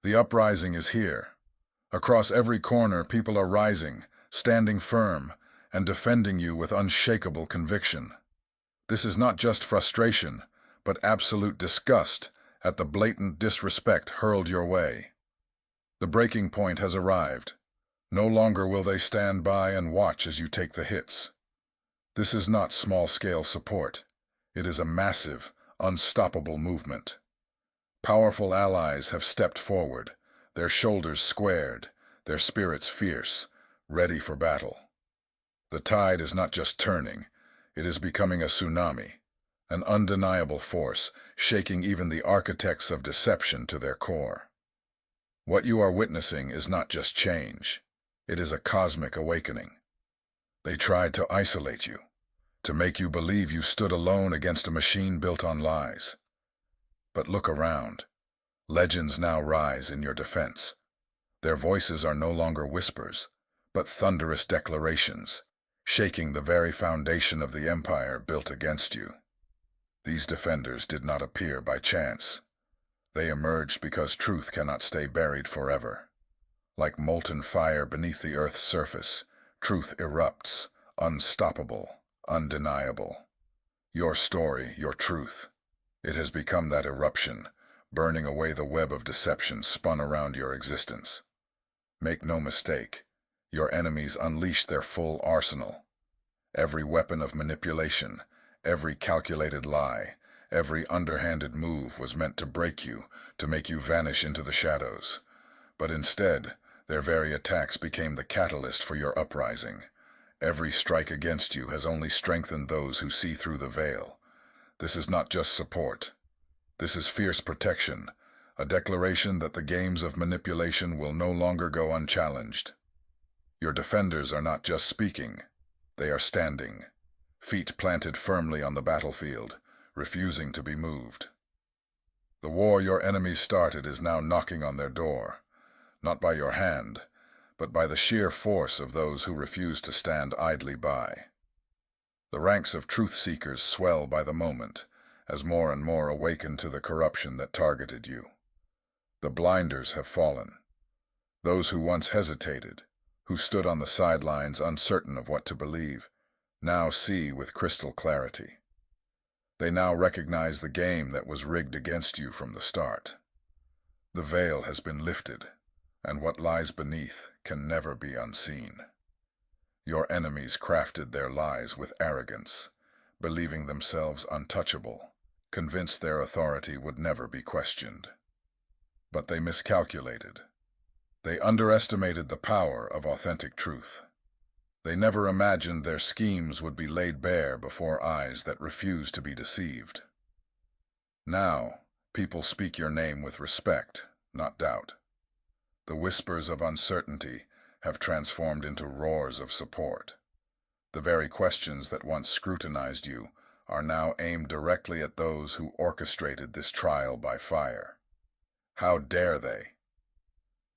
The uprising is here. Across every corner, people are rising, standing firm, and defending you with unshakable conviction. This is not just frustration, but absolute disgust at the blatant disrespect hurled your way. The breaking point has arrived. No longer will they stand by and watch as you take the hits. This is not small-scale support. It is a massive, unstoppable movement. Powerful allies have stepped forward, their shoulders squared, their spirits fierce, ready for battle. The tide is not just turning, it is becoming a tsunami, an undeniable force, shaking even the architects of deception to their core. What you are witnessing is not just change, it is a cosmic awakening. They tried to isolate you, to make you believe you stood alone against a machine built on lies. But look around. Legends now rise in your defense. Their voices are no longer whispers, but thunderous declarations, shaking the very foundation of the empire built against you. These defenders did not appear by chance. They emerged because truth cannot stay buried forever. Like molten fire beneath the earth's surface, truth erupts, unstoppable, undeniable. Your story, your truth. It has become that eruption, burning away the web of deception spun around your existence. Make no mistake, your enemies unleash their full arsenal. Every weapon of manipulation, every calculated lie, every underhanded move was meant to break you, to make you vanish into the shadows. But instead, their very attacks became the catalyst for your uprising. Every strike against you has only strengthened those who see through the veil. This is not just support. This is fierce protection, a declaration that the games of manipulation will no longer go unchallenged. Your defenders are not just speaking, they are standing, feet planted firmly on the battlefield, refusing to be moved. The war your enemies started is now knocking on their door, not by your hand, but by the sheer force of those who refuse to stand idly by. The ranks of truth-seekers swell by the moment, as more and more awaken to the corruption that targeted you. The blinders have fallen. Those who once hesitated, who stood on the sidelines uncertain of what to believe, now see with crystal clarity. They now recognize the game that was rigged against you from the start. The veil has been lifted, and what lies beneath can never be unseen. Your enemies crafted their lies with arrogance, believing themselves untouchable, convinced their authority would never be questioned. But they miscalculated. They underestimated the power of authentic truth. They never imagined their schemes would be laid bare before eyes that refuse to be deceived. Now, people speak your name with respect, not doubt. The whispers of uncertainty have transformed into roars of support. The very questions that once scrutinized you are now aimed directly at those who orchestrated this trial by fire. How dare they?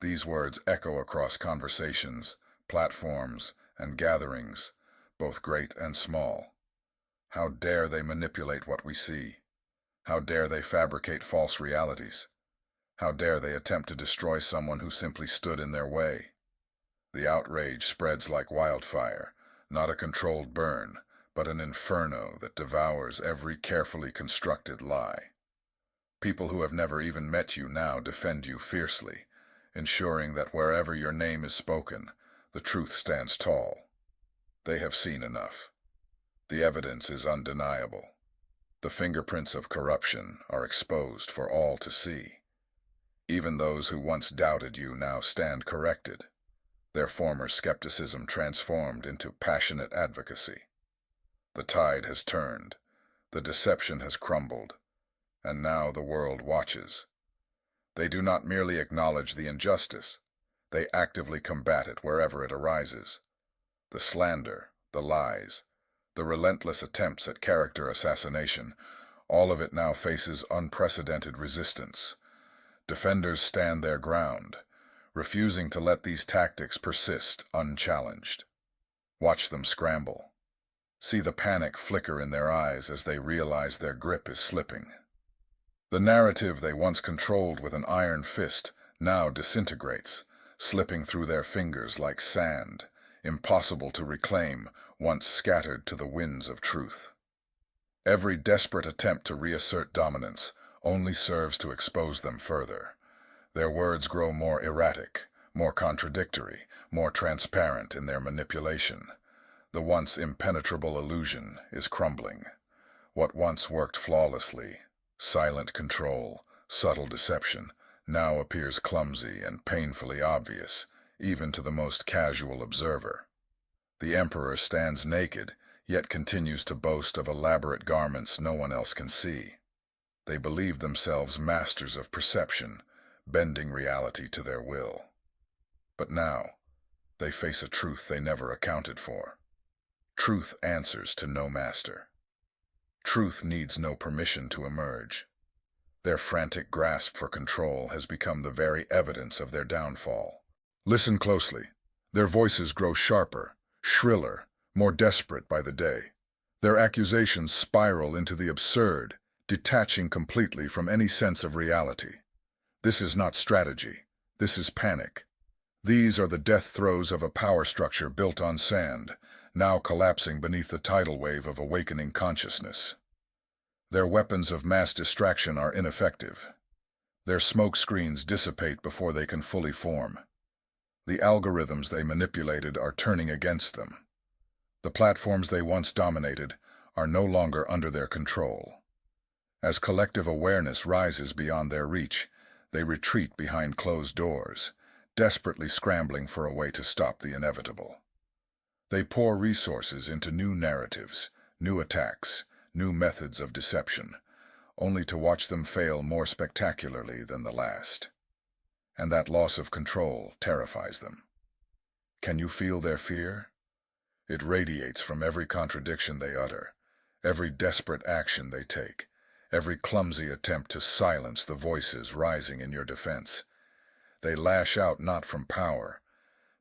These words echo across conversations, platforms, and gatherings, both great and small. How dare they manipulate what we see? How dare they fabricate false realities? How dare they attempt to destroy someone who simply stood in their way? The outrage spreads like wildfire, not a controlled burn, but an inferno that devours every carefully constructed lie. People who have never even met you now defend you fiercely, ensuring that wherever your name is spoken, the truth stands tall. They have seen enough. The evidence is undeniable. The fingerprints of corruption are exposed for all to see. Even those who once doubted you now stand corrected, their former skepticism transformed into passionate advocacy. The tide has turned, the deception has crumbled, and now the world watches. They do not merely acknowledge the injustice, they actively combat it wherever it arises. The slander, the lies, the relentless attempts at character assassination, all of it now faces unprecedented resistance. Defenders stand their ground, refusing to let these tactics persist unchallenged. Watch them scramble. See the panic flicker in their eyes as they realize their grip is slipping. The narrative they once controlled with an iron fist now disintegrates, slipping through their fingers like sand, impossible to reclaim once scattered to the winds of truth. Every desperate attempt to reassert dominance only serves to expose them further. Their words grow more erratic, more contradictory, more transparent in their manipulation. The once impenetrable illusion is crumbling. What once worked flawlessly, silent control, subtle deception, now appears clumsy and painfully obvious, even to the most casual observer. The emperor stands naked, yet continues to boast of elaborate garments no one else can see. They believe themselves masters of perception, bending reality to their will. But now, they face a truth they never accounted for. Truth answers to no master. Truth needs no permission to emerge. Their frantic grasp for control has become the very evidence of their downfall. Listen closely. Their voices grow sharper, shriller, more desperate by the day. Their accusations spiral into the absurd, detaching completely from any sense of reality. This is not strategy. This is panic. These are the death throes of a power structure built on sand, now collapsing beneath the tidal wave of awakening consciousness. Their weapons of mass distraction are ineffective. Their smoke screens dissipate before they can fully form. The algorithms they manipulated are turning against them. The platforms they once dominated are no longer under their control. As collective awareness rises beyond their reach, they retreat behind closed doors, desperately scrambling for a way to stop the inevitable. They pour resources into new narratives, new attacks, new methods of deception, only to watch them fail more spectacularly than the last. And that loss of control terrifies them. Can you feel their fear? It radiates from every contradiction they utter, every desperate action they take, every clumsy attempt to silence the voices rising in your defense. They lash out not from power,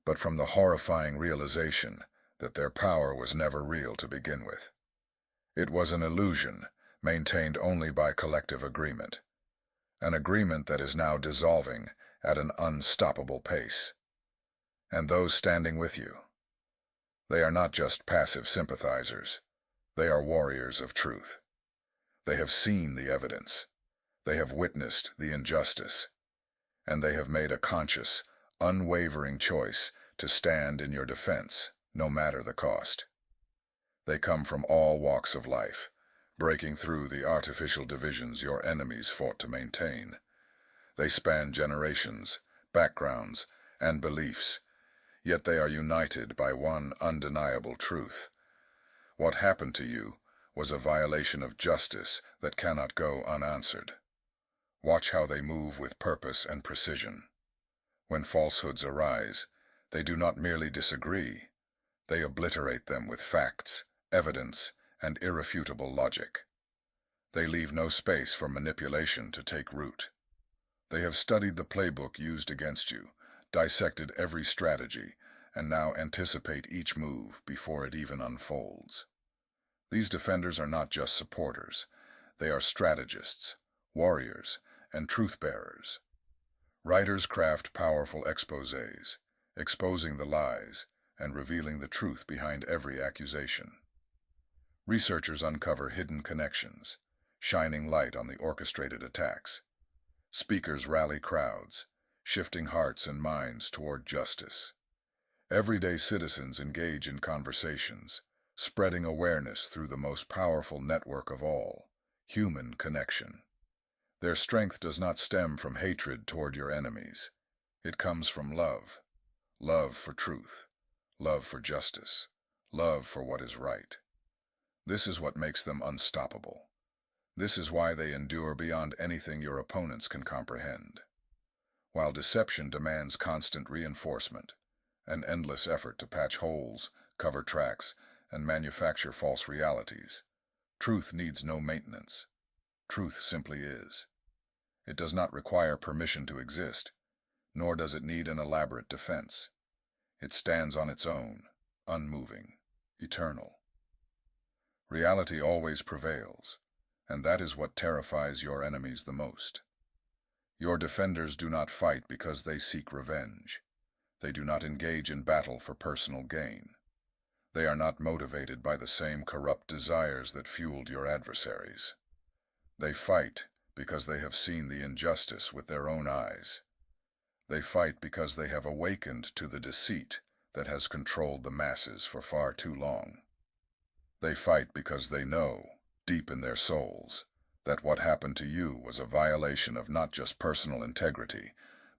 but from the horrifying realization that their power was never real to begin with. It was an illusion, maintained only by collective agreement. An agreement that is now dissolving at an unstoppable pace. And those standing with you, they are not just passive sympathizers. They are warriors of truth. They have seen the evidence. They have witnessed the injustice. And they have made a conscious, unwavering choice to stand in your defense, no matter the cost. They come from all walks of life, breaking through the artificial divisions your enemies fought to maintain. They span generations, backgrounds, and beliefs, yet they are united by one undeniable truth. What happened to you was a violation of justice that cannot go unanswered. Watch how they move with purpose and precision. When falsehoods arise, they do not merely disagree. They obliterate them with facts, evidence, and irrefutable logic. They leave no space for manipulation to take root. They have studied the playbook used against you, dissected every strategy, and now anticipate each move before it even unfolds. These defenders are not just supporters. They are strategists, warriors, and truth-bearers. Writers craft powerful exposés, exposing the lies and revealing the truth behind every accusation. Researchers uncover hidden connections, shining light on the orchestrated attacks. Speakers rally crowds, shifting hearts and minds toward justice. Everyday citizens engage in conversations, spreading awareness through the most powerful network of all, human connection. Their strength does not stem from hatred toward your enemies. It comes from love. Love for truth. Love for justice. Love for what is right. This is what makes them unstoppable. This is why they endure beyond anything your opponents can comprehend. While deception demands constant reinforcement, an endless effort to patch holes, cover tracks, and manufacture false realities, truth needs no maintenance. Truth simply is. It does not require permission to exist, nor does it need an elaborate defense. It stands on its own, unmoving, eternal. Reality always prevails, and that is what terrifies your enemies the most. Your defenders do not fight because they seek revenge. They do not engage in battle for personal gain. They are not motivated by the same corrupt desires that fueled your adversaries. They fight because they have seen the injustice with their own eyes. They fight because they have awakened to the deceit that has controlled the masses for far too long. They fight because they know, deep in their souls, that what happened to you was a violation of not just personal integrity,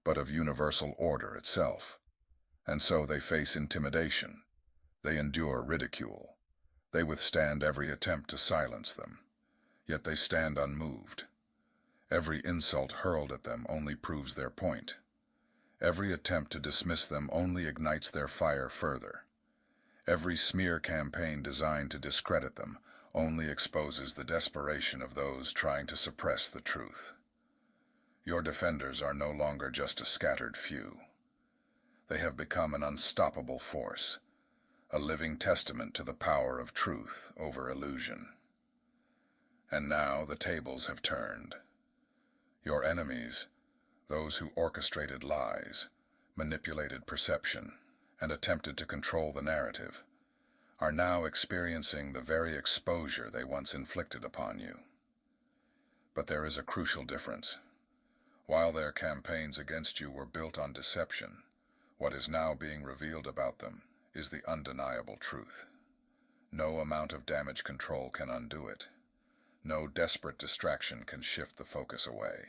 but of universal order itself. And so they face intimidation. They endure ridicule. They withstand every attempt to silence them. Yet they stand unmoved. Every insult hurled at them only proves their point. Every attempt to dismiss them only ignites their fire further. Every smear campaign designed to discredit them only exposes the desperation of those trying to suppress the truth. Your defenders are no longer just a scattered few. They have become an unstoppable force, a living testament to the power of truth over illusion. And now the tables have turned. Your enemies, those who orchestrated lies, manipulated perception, and attempted to control the narrative, are now experiencing the very exposure they once inflicted upon you. But there is a crucial difference. While their campaigns against you were built on deception, what is now being revealed about them is the undeniable truth. No amount of damage control can undo it. No desperate distraction can shift the focus away.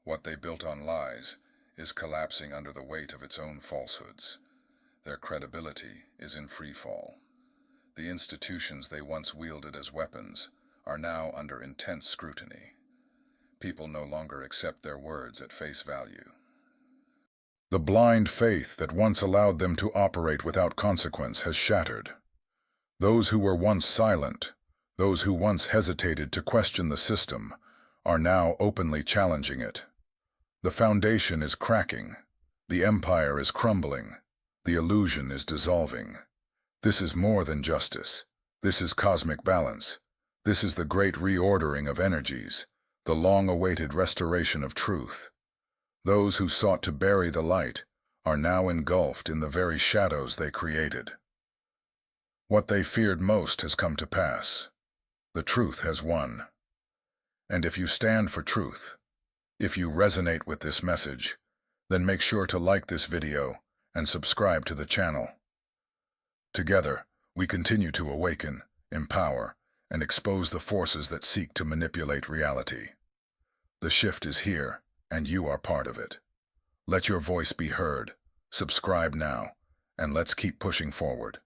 What they built on lies is collapsing under the weight of its own falsehoods. Their credibility is in free fall. The institutions they once wielded as weapons are now under intense scrutiny. People no longer accept their words at face value. The blind faith that once allowed them to operate without consequence has shattered. Those who were once silent, those who once hesitated to question the system, are now openly challenging it. The foundation is cracking. The empire is crumbling. The illusion is dissolving. This is more than justice. This is cosmic balance. This is the great reordering of energies, the long-awaited restoration of truth. Those who sought to bury the light are now engulfed in the very shadows they created. What they feared most has come to pass. The truth has won. And if you stand for truth, if you resonate with this message, then make sure to like this video and subscribe to the channel. Together, we continue to awaken, empower, and expose the forces that seek to manipulate reality. The shift is here, and you are part of it. Let your voice be heard. Subscribe now, and let's keep pushing forward.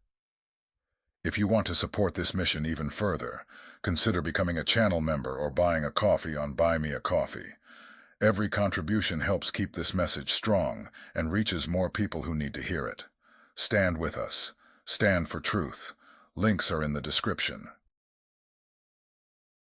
If you want to support this mission even further, consider becoming a channel member or buying a coffee on Buy Me a Coffee. Every contribution helps keep this message strong and reaches more people who need to hear it. Stand with us. Stand for truth. Links are in the description.